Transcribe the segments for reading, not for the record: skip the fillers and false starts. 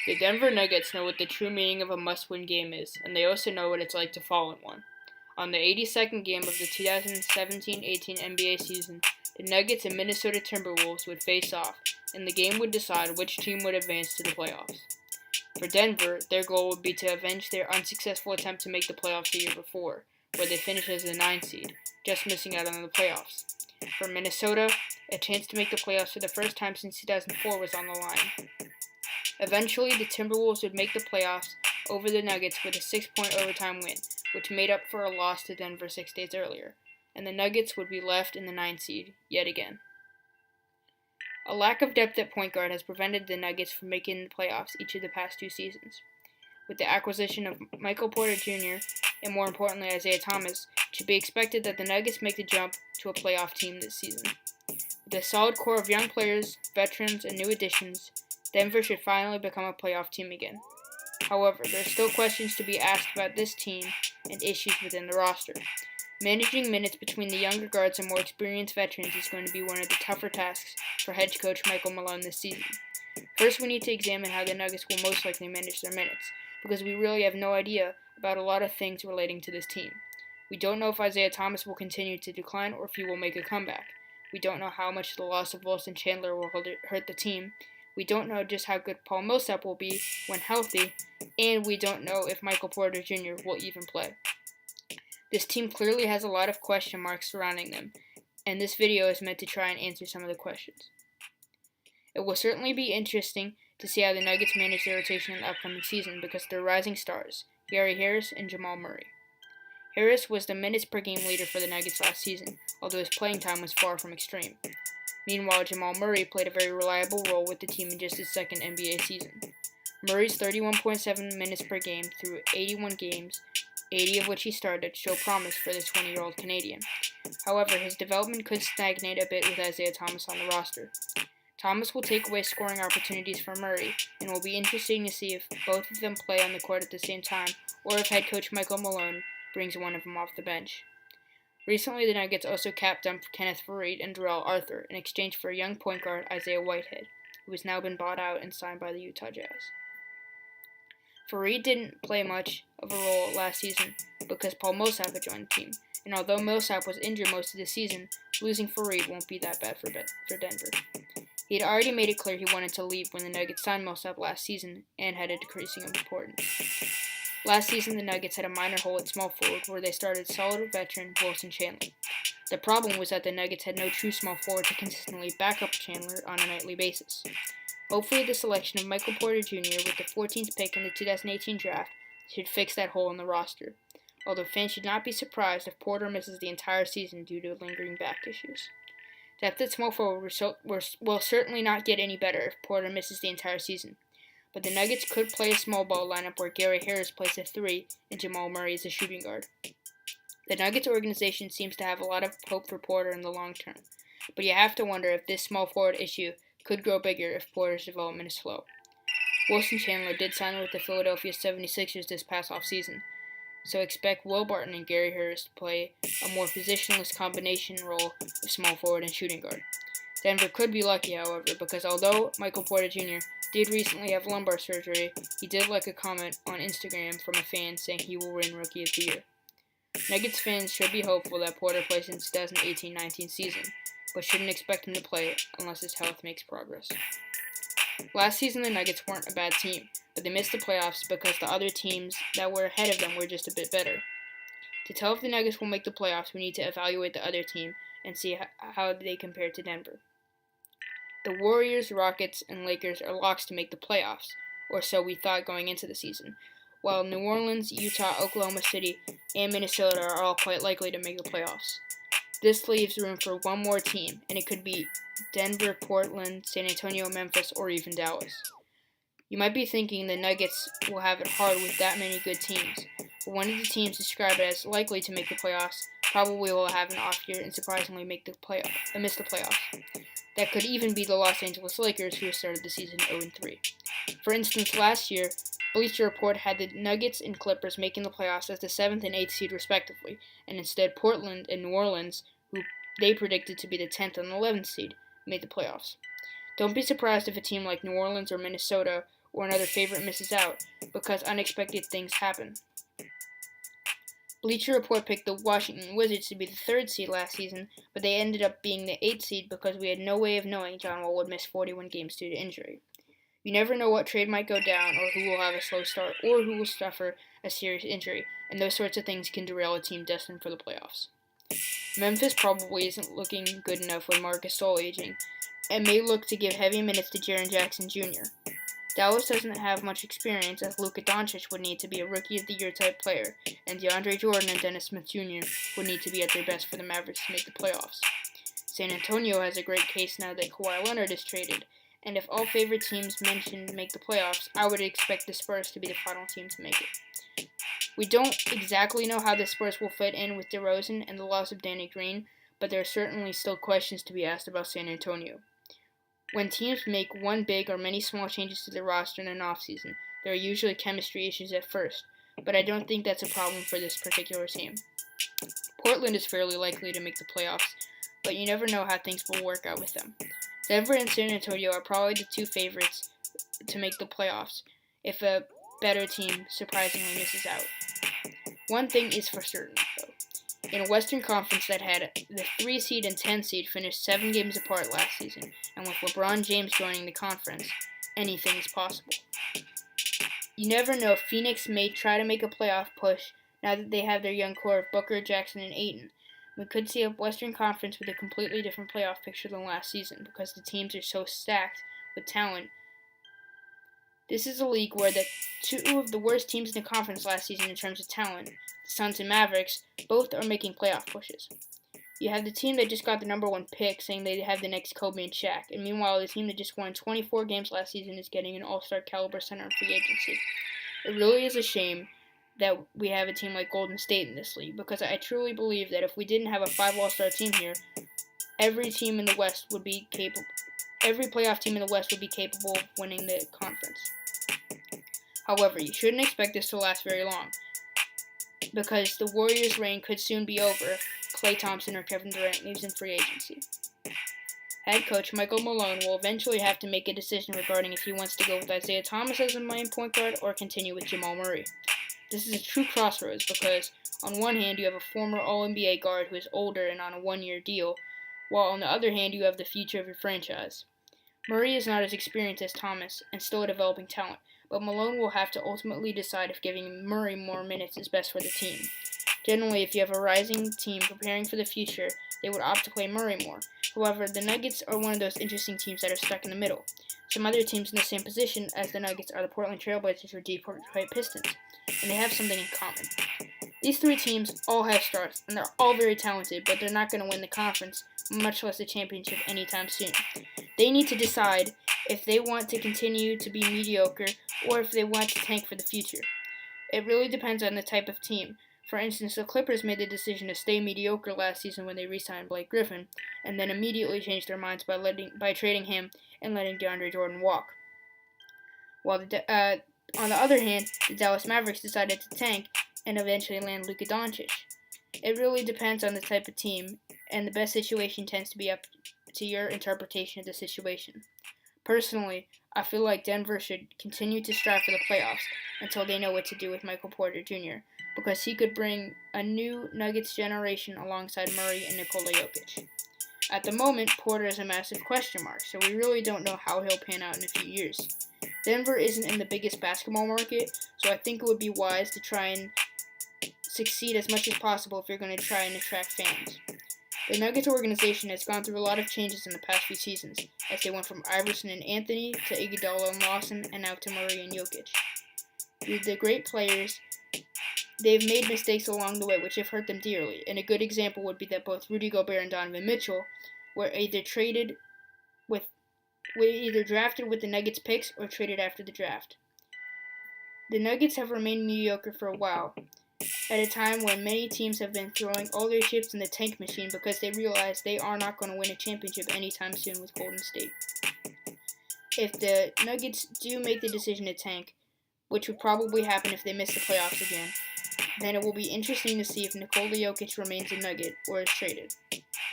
The Denver Nuggets know what the true meaning of a must-win game is, and they also know what it's like to fall in one. On the 82nd game of the 2017-18 NBA season, the Nuggets and Minnesota Timberwolves would face off, and the game would decide which team would advance to the playoffs. For Denver, their goal would be to avenge their unsuccessful attempt to make the playoffs the year before, where they finished as the 9 seed, just missing out on the playoffs. For Minnesota, a chance to make the playoffs for the first time since 2004 was on the line. Eventually, the Timberwolves would make the playoffs over the Nuggets with a 6-point overtime win, which made up for a loss to Denver 6 days earlier, and the Nuggets would be left in the 9 seed yet again. A lack of depth at point guard has prevented the Nuggets from making the playoffs each of the past 2 seasons. With the acquisition of Michael Porter Jr. and more importantly Isaiah Thomas, it should be expected that the Nuggets make the jump to a playoff team this season. With a solid core of young players, veterans, and new additions, Denver should finally become a playoff team again. However, there are still questions to be asked about this team and issues within the roster. Managing minutes between the younger guards and more experienced veterans is going to be one of the tougher tasks for head coach Michael Malone this season. First, we need to examine how the Nuggets will most likely manage their minutes, because we really have no idea about a lot of things relating to this team. We don't know if Isaiah Thomas will continue to decline or if he will make a comeback. We don't know how much the loss of Wilson Chandler will hurt the team. We don't know just how good Paul Millsap will be when healthy, and we don't know if Michael Porter Jr. will even play. This team clearly has a lot of question marks surrounding them, and this video is meant to try and answer some of the questions. It will certainly be interesting to see how the Nuggets manage their rotation in the upcoming season because they're rising stars, Gary Harris and Jamal Murray. Harris was the minutes per game leader for the Nuggets last season, although his playing time was far from extreme. Meanwhile, Jamal Murray played a very reliable role with the team in just his second NBA season. Murray's 31.7 minutes per game through 81 games, 80 of which he started, show promise for the 20-year-old Canadian. However, his development could stagnate a bit with Isaiah Thomas on the roster. Thomas will take away scoring opportunities from Murray, and it will be interesting to see if both of them play on the court at the same time, or if head coach Michael Malone brings one of them off the bench. Recently, the Nuggets also capped Kenneth Faried and Darrell Arthur in exchange for a young point guard, Isaiah Whitehead, who has now been bought out and signed by the Utah Jazz. Faried didn't play much of a role last season because Paul Millsap had joined the team, and although Millsap was injured most of the season, losing Faried won't be that bad for Denver. He had already made it clear he wanted to leave when the Nuggets signed Millsap last season and had a decreasing importance. Last season, the Nuggets had a minor hole at small forward where they started solid veteran Wilson Chandler. The problem was that the Nuggets had no true small forward to consistently back up Chandler on a nightly basis. Hopefully, the selection of Michael Porter Jr. with the 14th pick in the 2018 draft should fix that hole in the roster, although fans should not be surprised if Porter misses the entire season due to lingering back issues. Depth at small forward will certainly not get any better if Porter misses the entire season, but the Nuggets could play a small ball lineup where Gary Harris plays a 3 and Jamal Murray is a shooting guard. The Nuggets organization seems to have a lot of hope for Porter in the long term, but you have to wonder if this small forward issue could grow bigger if Porter's development is slow. Wilson Chandler did sign with the Philadelphia 76ers this past offseason, so expect Will Barton and Gary Harris to play a more positionless combination role of small forward and shooting guard. Denver could be lucky, however, because although Michael Porter Jr. did recently have lumbar surgery, he did like a comment on Instagram from a fan saying he will win Rookie of the Year. Nuggets fans should be hopeful that Porter plays in the 2018-19 season, but shouldn't expect him to play unless his health makes progress. Last season, the Nuggets weren't a bad team, but they missed the playoffs because the other teams that were ahead of them were just a bit better. To tell if the Nuggets will make the playoffs, we need to evaluate the other team and see how they compare to Denver. The Warriors, Rockets, and Lakers are locks to make the playoffs, or so we thought going into the season, while New Orleans, Utah, Oklahoma City, and Minnesota are all quite likely to make the playoffs. This leaves room for one more team, and it could be Denver, Portland, San Antonio, Memphis, or even Dallas. You might be thinking the Nuggets will have it hard with that many good teams, but one of the teams described as likely to make the playoffs probably will have an off year and surprisingly miss the playoffs. That could even be the Los Angeles Lakers, who started the season 0-3. For instance, last year, Bleacher Report had the Nuggets and Clippers making the playoffs as the 7th and 8th seed respectively, and instead Portland and New Orleans, who they predicted to be the 10th and 11th seed, made the playoffs. Don't be surprised if a team like New Orleans or Minnesota or another favorite misses out, because unexpected things happen. Bleacher Report picked the Washington Wizards to be the 3rd seed last season, but they ended up being the 8th seed because we had no way of knowing John Wall would miss 41 games due to injury. You never know what trade might go down, or who will have a slow start, or who will suffer a serious injury, and those sorts of things can derail a team destined for the playoffs. Memphis probably isn't looking good enough with Marc Gasol aging, and may look to give heavy minutes to Jaren Jackson Jr. Dallas doesn't have much experience, as Luka Doncic would need to be a Rookie of the Year type player, and DeAndre Jordan and Dennis Smith Jr. would need to be at their best for the Mavericks to make the playoffs. San Antonio has a great case now that Kawhi Leonard is traded, and if all favorite teams mentioned make the playoffs, I would expect the Spurs to be the final team to make it. We don't exactly know how the Spurs will fit in with DeRozan and the loss of Danny Green, but there are certainly still questions to be asked about San Antonio. When teams make one big or many small changes to their roster in an offseason, there are usually chemistry issues at first, but I don't think that's a problem for this particular team. Portland is fairly likely to make the playoffs, but you never know how things will work out with them. Denver and San Antonio are probably the 2 favorites to make the playoffs if a better team surprisingly misses out. One thing is for certain, though. In a Western Conference that had the 3 seed and 10 seed finished 7 games apart last season, and with LeBron James joining the conference, anything is possible. You never know, Phoenix may try to make a playoff push now that they have their young core of Booker, Jackson, and Ayton. We could see a Western Conference with a completely different playoff picture than last season because the teams are so stacked with talent. This is a league where the 2 of the worst teams in the conference last season in terms of talent, the Suns and Mavericks, both are making playoff pushes. You have the team that just got the number 1 pick saying they have the next Kobe and Shaq, and meanwhile the team that just won 24 games last season is getting an all-star caliber center in free agency. It really is a shame that we have a team like Golden State in this league, because I truly believe that if we didn't have a 5 all-star team here, every playoff team in the West would be capable of winning the conference. However, you shouldn't expect this to last very long, because the Warriors' reign could soon be over if Klay Thompson or Kevin Durant leaves in free agency. Head coach Michael Malone will eventually have to make a decision regarding if he wants to go with Isaiah Thomas as a main point guard or continue with Jamal Murray. This is a true crossroads because, on one hand, you have a former All-NBA guard who is older and on a 1-year deal, while on the other hand, you have the future of your franchise. Murray is not as experienced as Thomas and still a developing talent, but Malone will have to ultimately decide if giving Murray more minutes is best for the team. Generally, if you have a rising team preparing for the future, they would opt to play Murray more. However, the Nuggets are one of those interesting teams that are stuck in the middle. Some other teams in the same position as the Nuggets are the Portland Trail Blazers or Detroit Pistons, and they have something in common. These 3 teams all have stars, and they're all very talented, but they're not going to win the conference, much less the championship anytime soon. They need to decide if they want to continue to be mediocre or if they want to tank for the future. It really depends on the type of team. For instance, the Clippers made the decision to stay mediocre last season when they re-signed Blake Griffin, and then immediately changed their minds by trading him and letting DeAndre Jordan walk. While on the other hand, the Dallas Mavericks decided to tank and eventually land Luka Doncic. It really depends on the type of team, and the best situation tends to be up to your interpretation of the situation. Personally, I feel like Denver should continue to strive for the playoffs until they know what to do with Michael Porter Jr., because he could bring a new Nuggets generation alongside Murray and Nikola Jokic. At the moment, Porter is a massive question mark, so we really don't know how he'll pan out in a few years. Denver isn't in the biggest basketball market, so I think it would be wise to try and succeed as much as possible if you're going to try and attract fans. The Nuggets organization has gone through a lot of changes in the past few seasons, as they went from Iverson and Anthony to Iguodala and Lawson, and now to Murray and Jokic. With the great players, they've made mistakes along the way which have hurt them dearly, and a good example would be that both Rudy Gobert and Donovan Mitchell were either drafted with the Nuggets picks or traded after the draft. The Nuggets have remained mediocre for a while, at a time when many teams have been throwing all their chips in the tank machine because they realize they are not going to win a championship anytime soon with Golden State. If the Nuggets do make the decision to tank, which would probably happen if they miss the playoffs again, then it will be interesting to see if Nikola Jokic remains a Nugget or is traded.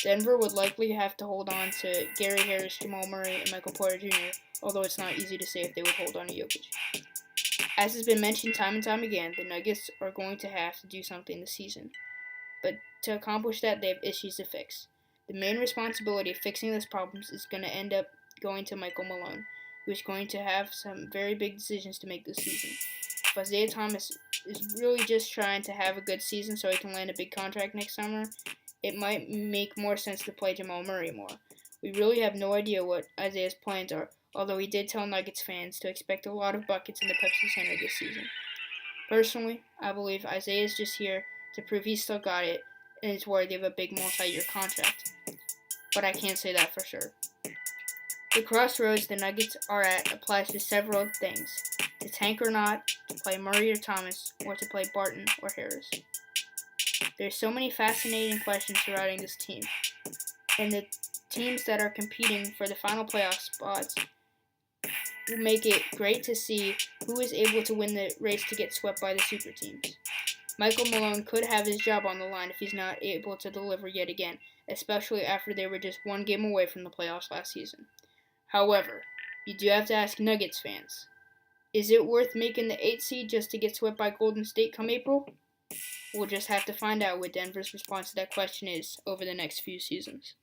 Denver would likely have to hold on to Gary Harris, Jamal Murray, and Michael Porter Jr., although it's not easy to say if they would hold on to Jokic. As has been mentioned time and time again, the Nuggets are going to have to do something this season. But to accomplish that, they have issues to fix. The main responsibility of fixing those problems is going to end up going to Michael Malone, who is going to have some very big decisions to make this season. If Isaiah Thomas is really just trying to have a good season so he can land a big contract next summer, it might make more sense to play Jamal Murray more. We really have no idea what Isaiah's plans are, although he did tell Nuggets fans to expect a lot of buckets in the Pepsi Center this season. Personally, I believe Isaiah is just here to prove he's still got it and is worthy of a big multi-year contract. But I can't say that for sure. The crossroads the Nuggets are at applies to several things: to tank or not, to play Murray or Thomas, or to play Barton or Harris. There's so many fascinating questions surrounding this team, and the teams that are competing for the final playoff spots will make it great to see who is able to win the race to get swept by the super teams. Michael Malone could have his job on the line if he's not able to deliver yet again, especially after they were just one game away from the playoffs last season. However, you do have to ask Nuggets fans, is it worth making the 8th seed just to get swept by Golden State come April? We'll just have to find out what Denver's response to that question is over the next few seasons.